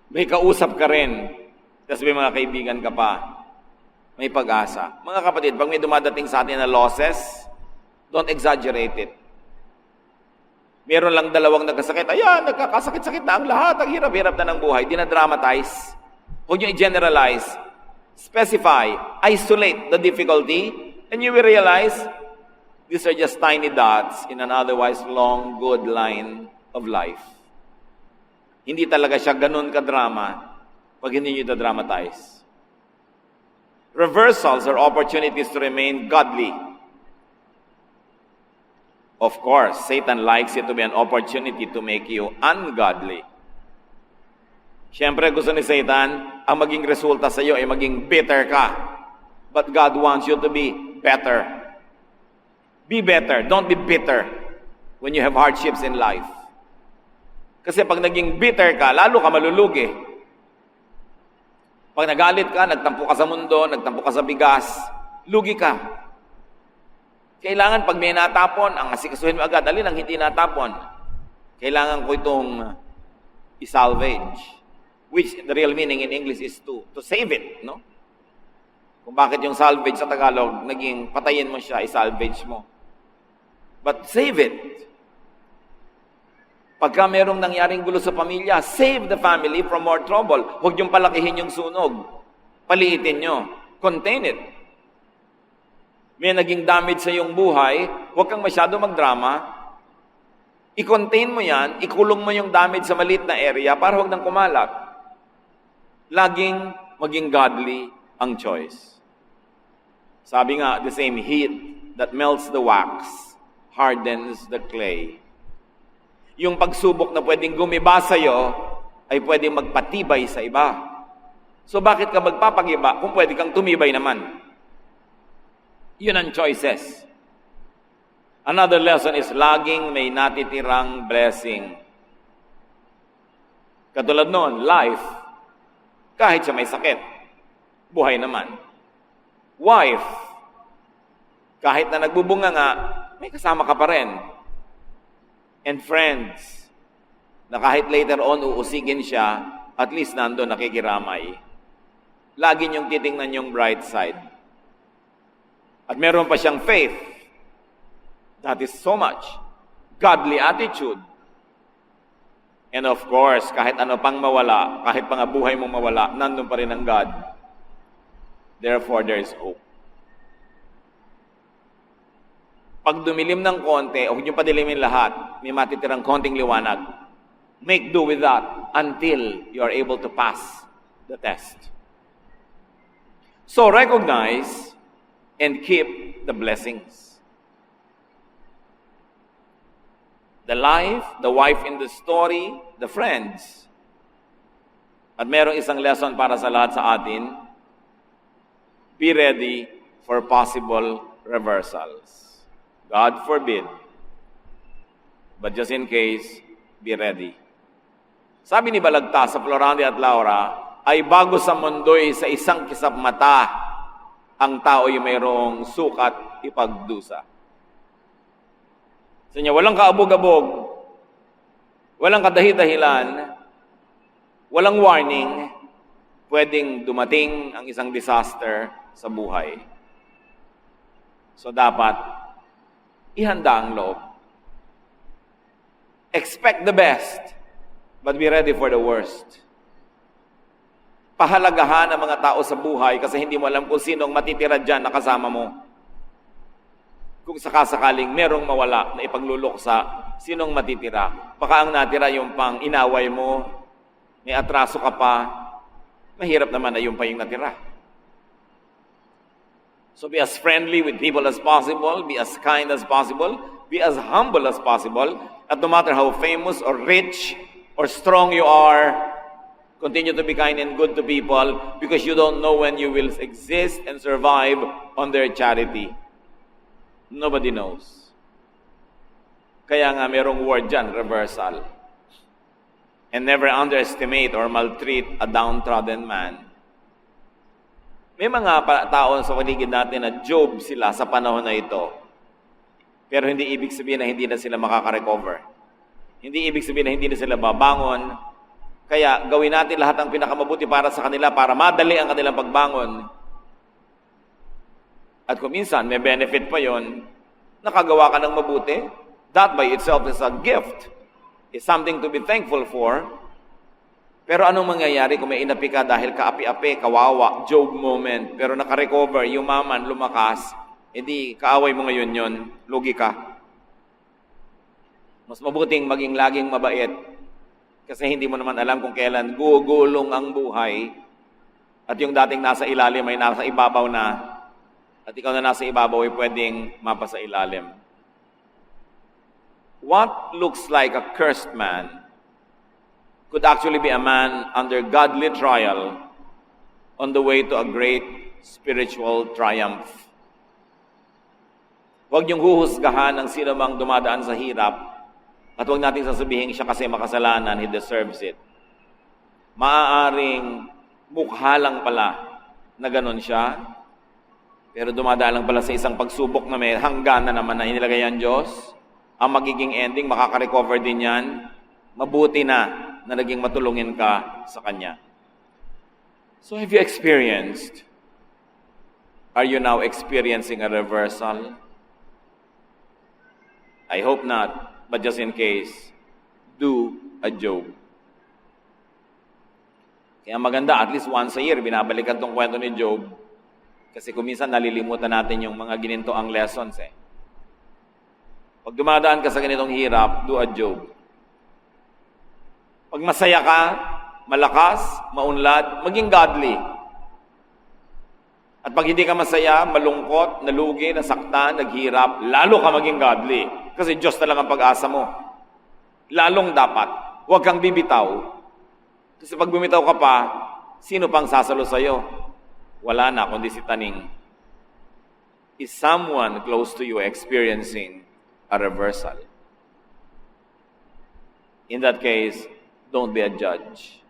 May kausap ka rin. Tapos may mga kaibigan ka pa, may pag-asa. Mga kapatid, pag may dumadating sa atin na losses, don't exaggerate it. Meron lang dalawang nagkasakit, ayan, nagkakasakit-sakit na ang lahat, ang hirap-hirap na ng buhay. Dinadramatize. Huwag nyo i-generalize. Specify, isolate the difficulty, and you will realize these are just tiny dots in an otherwise long, good line of life. Hindi talaga siya ganun ka-drama pag hindi nyo ito-dramatize. Reversals are opportunities to remain godly. Of course, Satan likes it to be an opportunity to make you ungodly. Siyempre, gusto ni Satan, ang maging resulta sa iyo ay maging bitter ka. But God wants you to be better. Be better. Don't be bitter when you have hardships in life. Kasi pag naging bitter ka, lalo ka malulugi. Pag nagalit ka, nagtampo ka sa mundo, nagtampo ka sa bigas, lugi ka. Kailangan pag may natapon, ang asikasuhin mo agad, alin ang hindi natapon? Kailangan ko itong isalvage. Which the real meaning in English is to save it, no? Kung bakit yung salvage sa Tagalog, naging patayin mo siya, isalvage mo. But save it. Pagka merong nangyaring gulo sa pamilya, save the family from more trouble. Huwag niyong palakihin yung sunog. Paliitin niyo. Contain it. May naging damage sa iyong buhay, huwag kang masyado magdrama. I-contain mo yan, ikulong mo yung damage sa maliit na area para huwag nang kumalat. Laging maging godly ang choice. Sabi nga, the same heat that melts the wax hardens the clay. Yung pagsubok na pwedeng gumiba sa'yo ay pwedeng magpatibay sa iba. So bakit ka magpapagiba kung pwede kang tumibay naman? Yun ang choices. Another lesson is laging may natitirang blessing. Katulad noon, life. Kahit siya may sakit, buhay naman. Wife. Kahit na nagbubunga nga, may kasama ka pa rin. And friends, na kahit later on uusigin siya, at least nandun nakikiramay. Lagi niyong titingnan yung bright side. At meron pa siyang faith. That is so much. Godly attitude. And of course, kahit ano pang mawala, kahit pang buhay mong mawala, nandun pa rin ang God. Therefore, there is hope. Pag dumilim ng konti, o huwag niyong padilimin lahat, may matitirang konting liwanag. Make do with that until you are able to pass the test. So recognize and keep the blessings. The life, the wife in the story, the friends. At merong isang lesson para sa lahat sa atin. Be ready for possible reversals. God forbid. But just in case, be ready. Sabi ni Balagtas sa Florante at Laura, ay bago sa mundo'y sa isang kisap mata, ang tao'y mayroong sukat ipagdusa. Sa inyo, walang kaabog-abog, walang kadahi-dahilan, walang warning, pwedeng dumating ang isang disaster sa buhay. So dapat, ihanda ang loob. Expect the best, but be ready for the worst. Pahalagahan ang mga tao sa buhay kasi hindi mo alam kung sinong matitira dyan na kasama mo. Kung sakasakaling merong mawala na ipagluluksa, sinong matitira? Baka ang natira yung pang inaway mo, may atraso ka pa, mahirap naman na yung pa yung natira. So be as friendly with people as possible, be as kind as possible, be as humble as possible, at no matter how famous or rich or strong you are, continue to be kind and good to people because you don't know when you will exist and survive on their charity. Nobody knows. Kaya nga merong word dyan, reversal. And never underestimate or maltreat a downtrodden man. May mga tao sa paligid natin na Job sila sa panahon na ito. Pero hindi ibig sabihin na hindi na sila makaka-recover. Hindi ibig sabihin na hindi na sila babangon. Kaya gawin natin lahat ang pinakamabuti para sa kanila para madali ang kanilang pagbangon. At kung minsan may benefit pa yon, nakagawa ka ng mabuti, that by itself is a gift. It's something to be thankful for. Pero anong mangyayari kung may inapi ka dahil kaapi-api, kawawa, Job moment, pero nakarecover, yumaman, lumakas, edi kaaway mo ngayon yon, lugi ka. Mas mabuting maging laging mabait kasi hindi mo naman alam kung kailan gugulong ang buhay at yung dating nasa ilalim ay nasa ibabaw na at ikaw na nasa ibabaw ay pwedeng mapasa ilalim. What looks like a cursed man could actually be a man under godly trial on the way to a great spiritual triumph. Huwag niyong huhusgahan ang sino mang dumadaan sa hirap At huwag natin sasabihin siya kasi makasalanan, he deserves it. Maaaring mukha lang pala na ganun siya, pero dumadaan lang pala sa isang pagsubok na may hangganan naman na inilagay ang Diyos. Ang magiging ending, makaka-recover din yan. Mabuti na naging matulungin ka sa Kanya. So have you experienced? Are you now experiencing a reversal? I hope not, but just in case, do a Job. Kaya maganda, at least once a year, binabalikan tong kwento ni Job. Kasi kung minsan nalilimutan natin yung mga ginintoang lessons eh. Pag dumadaan ka sa ganitong hirap, do a Job. Pag masaya ka, malakas, maunlad, maging godly. At pag hindi ka masaya, malungkot, nalugi, nasaktan, naghirap, lalo ka maging godly. Kasi Diyos talaga ang pag-asa mo. Lalong dapat, huwag kang bibitaw. Kasi pag bumitaw ka pa, sino pang sasalo sa'yo? Wala na, kundi si taning. Is someone close to you experiencing a reversal? In that case, don't be a judge.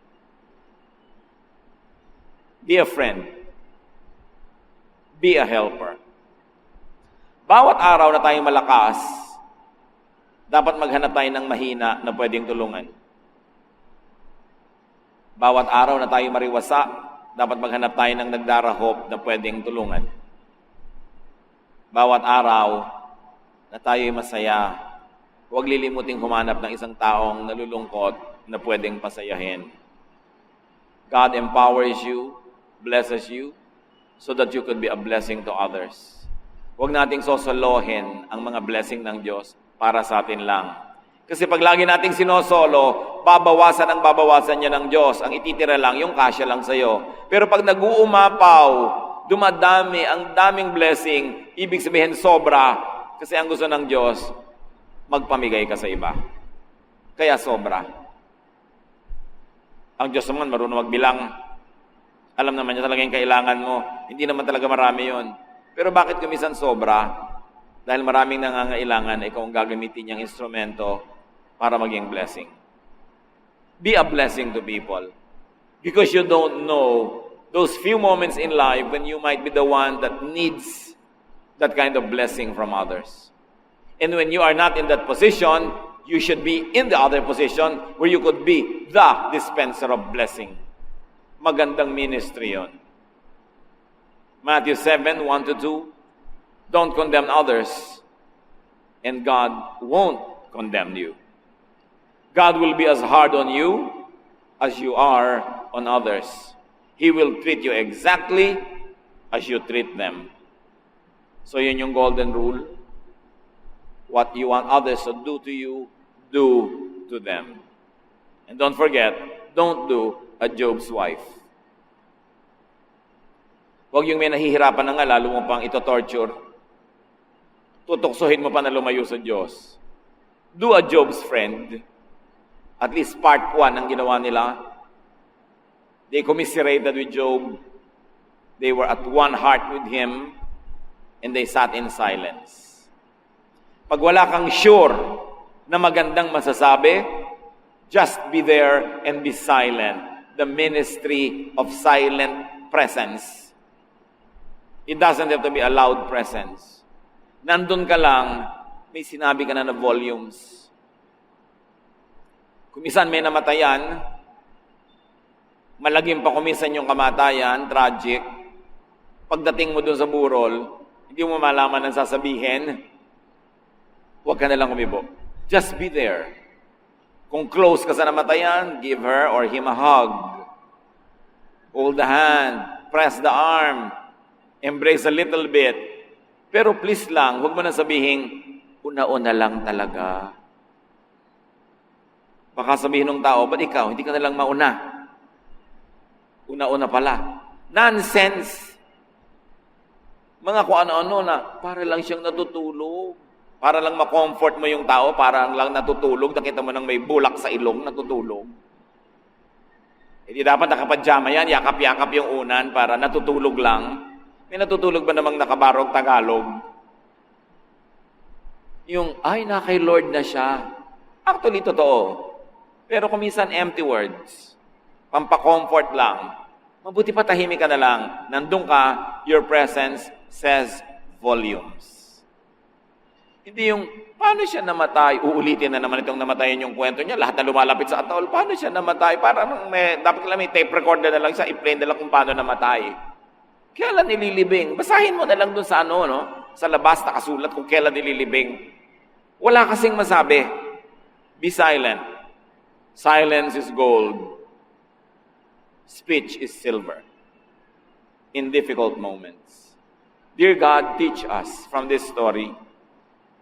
Be a friend. Be a helper. Bawat araw na tayong malakas, dapat maghanap tayo ng mahina na pwedeng tulungan. Bawat araw na tayo mariwasa, dapat maghanap tayo ng nagdarahop na pwedeng tulungan. Bawat araw na tayo'y masaya, huwag lilimuting humanap ng isang taong nalulungkot na pwedeng pasayahin. God empowers you, blesses you, so that you could be a blessing to others. Huwag nating sosolohin ang mga blessing ng Diyos para sa atin lang. Kasi pag lagi nating sinosolo, babawasan niya ng Diyos. Ang ititira lang, yung kasya lang sa'yo. Pero pag nag-uumapaw, dumadami, ang daming blessing, ibig sabihin sobra. Kasi ang gusto ng Diyos, magpamigay ka sa iba. Kaya sobra. Ang Diyos naman marunong magbilang. Alam naman niya talaga yung kailangan mo. Hindi naman talaga marami yon. Pero bakit kumisan sobra? Dahil maraming nangangailangan, ikaw ang gagamitin niyang instrumento para maging blessing. Be a blessing to people. Because you don't know those few moments in life when you might be the one that needs that kind of blessing from others. And when you are not in that position, you should be in the other position where you could be the dispenser of blessing. Magandang ministry yon. Matthew 7, 1-2. Don't condemn others, and God won't condemn you. God will be as hard on you as you are on others. He will treat you exactly as you treat them. So yun yung golden rule. What you want others to do to you, do to them. And don't forget, don't do a Job's wife. Huwag yung may nahihirapan na nga, lalo mo pang ito-torture. Tutuksohin mo pa na lumayo sa Diyos. Do a Job's friend. At least part 1 ang ginawa nila. They commiserated with Job. They were at one heart with him. And they sat in silence. Pag wala kang sure na magandang masasabi, just be there and be silent. The ministry of silent presence. It doesn't have to be a loud presence. Nandun ka lang, may sinabi ka na volumes. Kumisan may namatayan, malagim pa kumisan yung kamatayan, tragic. Pagdating mo dun sa burol, hindi mo malaman ang sasabihin, huwag ka na lang umibo. Just be there. Kung close ka sa namatayan, give her or him a hug. Hold the hand, press the arm, embrace a little bit. Pero please lang, huwag mo na sabihin, una-una lang talaga. Baka sabihin ng tao, ba't ikaw, hindi ka na lang mauna? Una-una pala. Nonsense! Mga kung ano-ano na, para lang siyang natutulog. Para lang ma-comfort mo yung tao, para lang natutulog. Nakita mo nang may bulak sa ilong, natutulog. Hindi dapat nakapadyama yan, yakap-yakap yung unan para natutulog lang. May natutulog ba namang nakabarog Tagalog? Yung, ay, na kay Lord na siya. Actually, totoo. Pero kung minsan empty words, pampacomfort lang, mabuti pa tahimik ka na lang. Nandun ka, your presence says volumes. Hindi yung, paano siya namatay? Uulitin na naman itong namatayan yung kwento niya. Lahat na lumalapit sa atol. Paano siya namatay? Parang dapat lang may tape recorder na lang siya, i-play na lang kung paano namatay. Kailan nililibing? Basahin mo na lang dun sa sa labas nakasulat kung kailan nililibing. Wala kasing masabi. Be silent. Silence is gold. Speech is silver. In difficult moments. Dear God, teach us from this story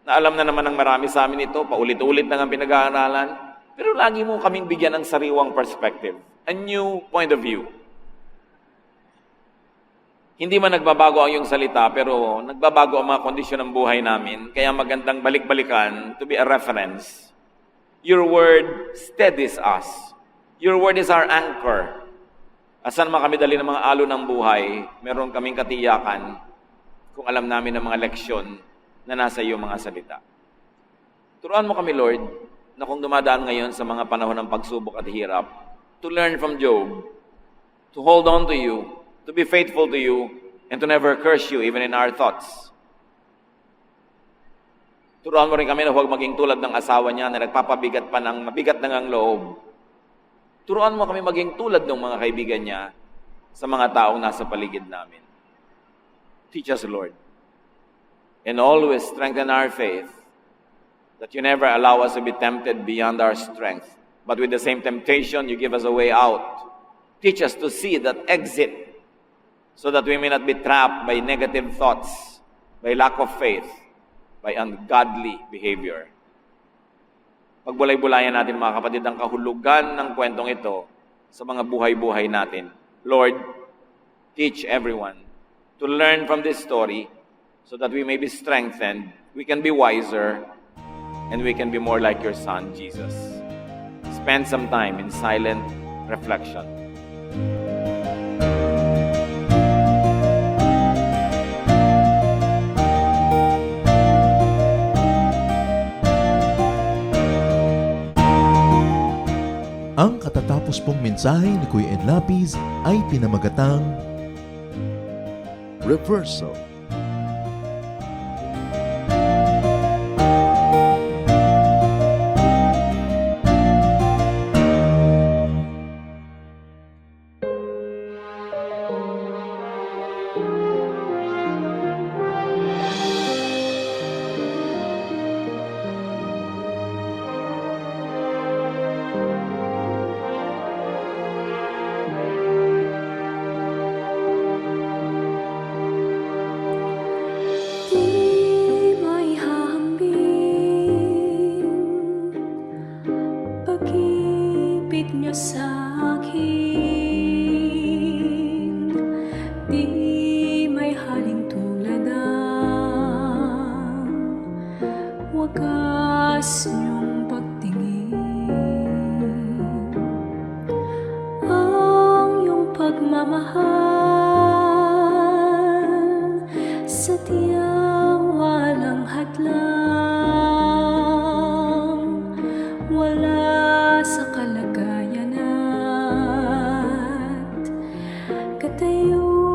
na alam na naman ng marami sa amin ito, paulit-ulit na ang pinag-aaralan, pero lagi mo kaming bigyan ng sariwang perspective, a new point of view. Hindi man nagbabago ang iyong salita, pero nagbabago ang mga kondisyon ng buhay namin, kaya magandang balik-balikan to be a reference. Your word steadies us. Your word is our anchor. Asan man kami dali ng mga alon ng buhay, meron kaming katiyakan kung alam namin ang mga leksyon na nasa iyo mga salita. Turuan mo kami, Lord, na kung dumadaan ngayon sa mga panahon ng pagsubok at hirap, to learn from Job, to hold on to you, to be faithful to you, and to never curse you even in our thoughts. Turuan mo rin kami na huwag maging tulad ng asawa niya na nagpapabigat pa ng mabigat na ngang loob. Turuan mo kami maging tulad ng mga kaibigan niya sa mga taong nasa paligid namin. Teach us, Lord, and always strengthen our faith that you never allow us to be tempted beyond our strength, but with the same temptation, you give us a way out. Teach us to see that exit so that we may not be trapped by negative thoughts, by lack of faith, by ungodly behavior. Pagbulay-bulayan natin mga kapatid ang kahulugan ng kwentong ito sa mga buhay-buhay natin. Lord, teach everyone to learn from this story so that we may be strengthened, we can be wiser, and we can be more like your Son, Jesus. Spend some time in silent reflection. Ang katatapos pong mensahe ni Kuya Ed Lapis ay pinamagatang Reversal. Wagas niyong pagtingin, ang iyong pagmamahal, sadyang walang hadlang, wala sa kalagayan at katayuan.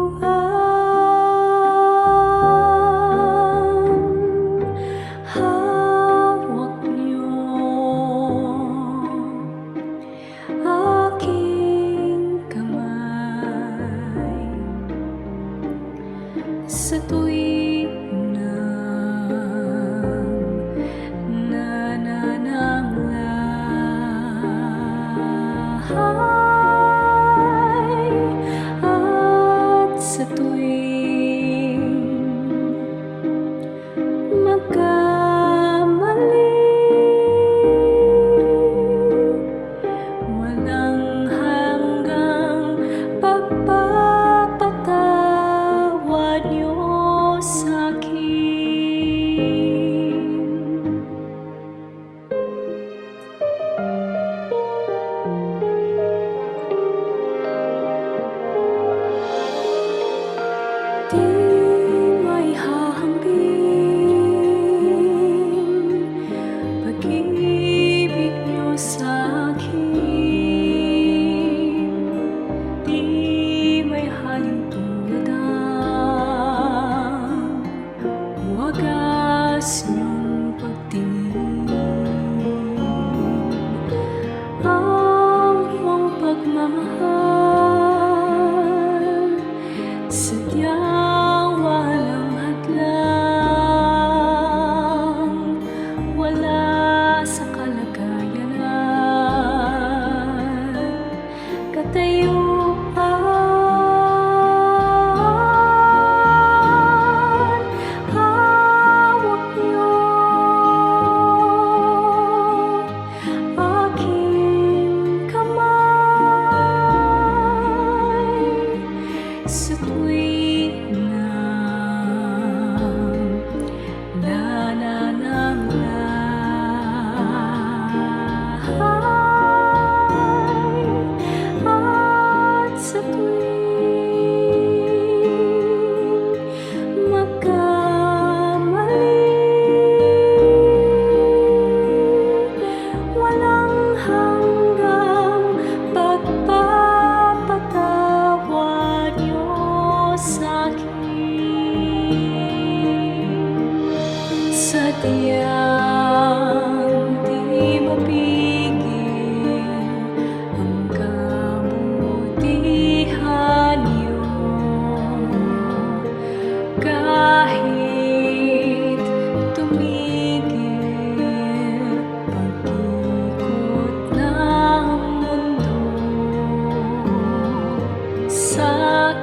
Aking kamay,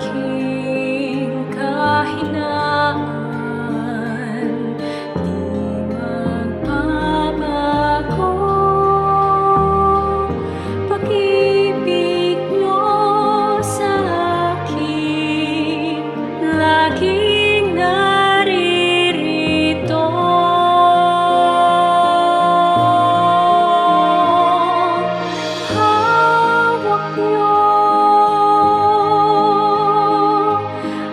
aking kahinaan di magbabago. Pag-ibig niyo sa akin laging naririto. Hawak niyo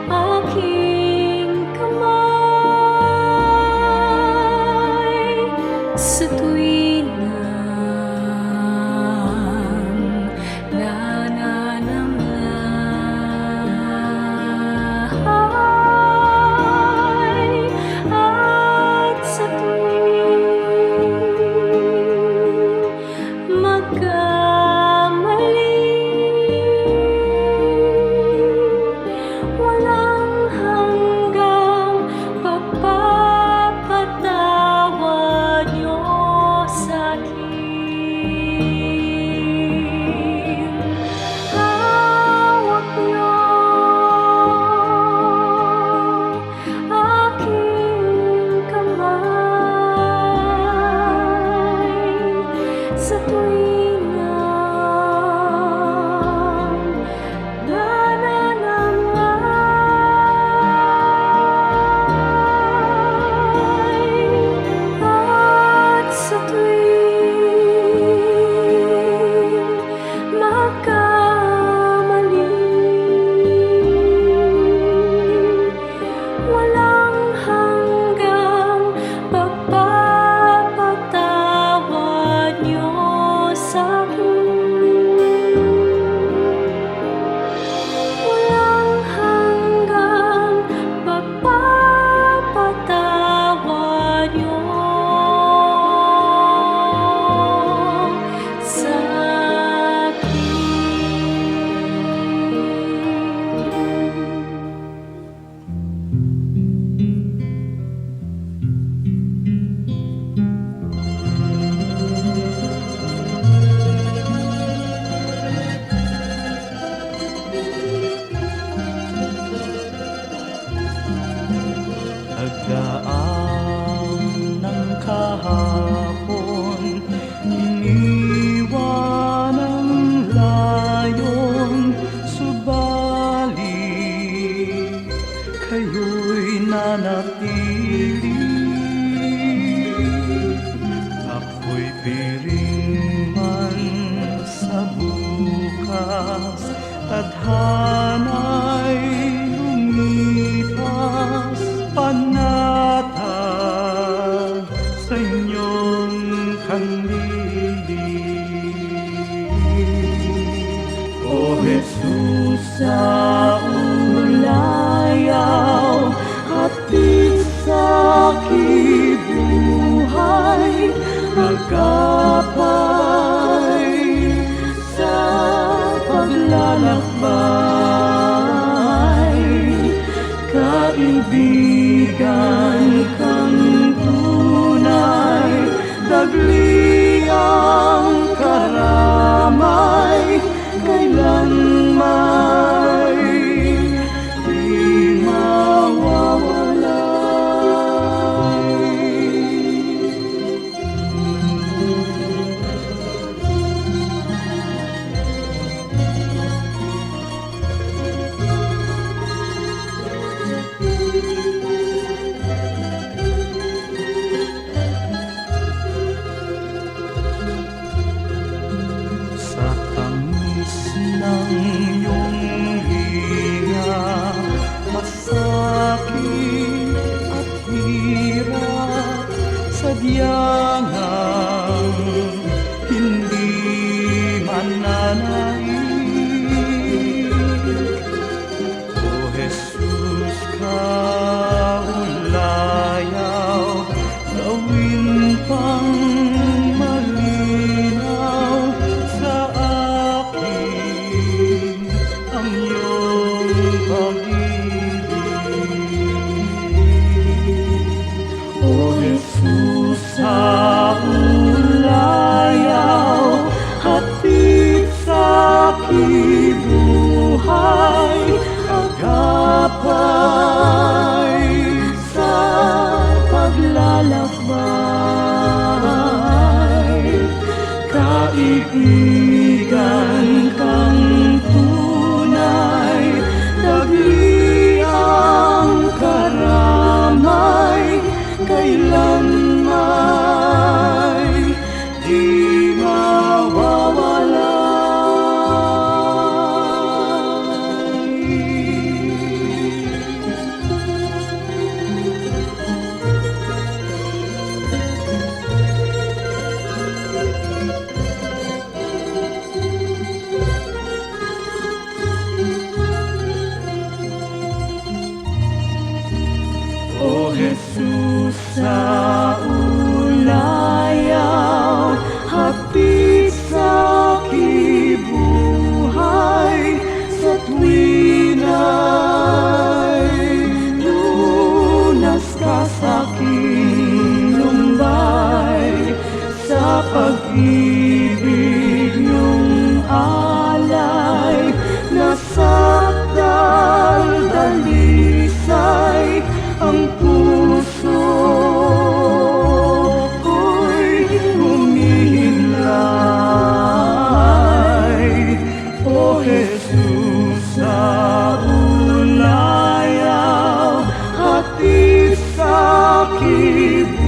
aking kamay sa tuwing nananamlay at sa tuwing magkamali. Walang hanggang pagpapatawad niyo sa'kin. Hawak niyo aking kamay sa tuwing nananamlay at sa tuwing magkamali. Walang hanggang pagpapatawad niyo sa'kin. Walang hanggang pagpapatawad niyo sa'kin. Nagdaan ng kahapon, iniwan ang layon, subalit kayo'y nanatili. Ako'y piring man sa bukas, tadhana'y lumipas, panatag sa inyong kandili. O Jesus, sa ulayaw, hatid sa aking buhay, magkapay sa paglalakbay. Kaibigan kang tunay, dagli ang karamay, kailanman di sa tamis ng iyong hiya, masakit at hirap, sadyang hindi mananaig. O Jesus, kaulayaw, gawin pang malinaw sa akin ang iyong pag-ibig. O Jesus, sa ulayaw, hatid sa aking buhay, ang Jesus sa ulayaw, hatid sa kibuhay, sa tuwina'y lunas ka sa kilumbay, sa pag-ibig niyong alay, nasakdal dalisay ang puso ko'y humihimlay. O Jesus sa ulayaw, hatid sa kibuhay,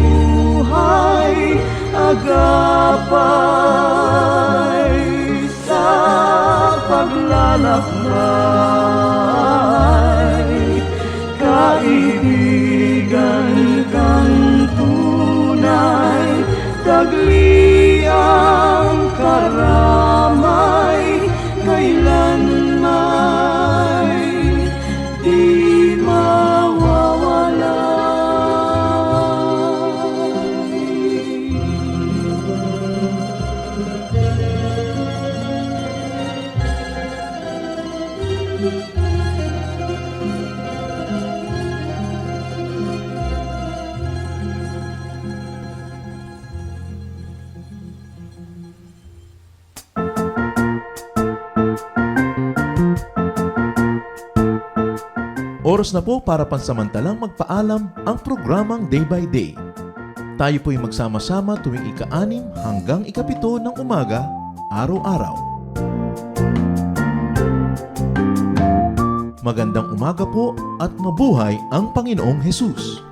agapay sa paglalakbay, kaibigan kang tunay, tagliang karamay, kailanmay di Oras na po para pansamantalang magpaalam ang programang Day by Day. Tayo po'y magsama-sama tuwing ika-6 hanggang ika-7 ng umaga, araw-araw. Magandang umaga po at mabuhay ang Panginoong Hesus!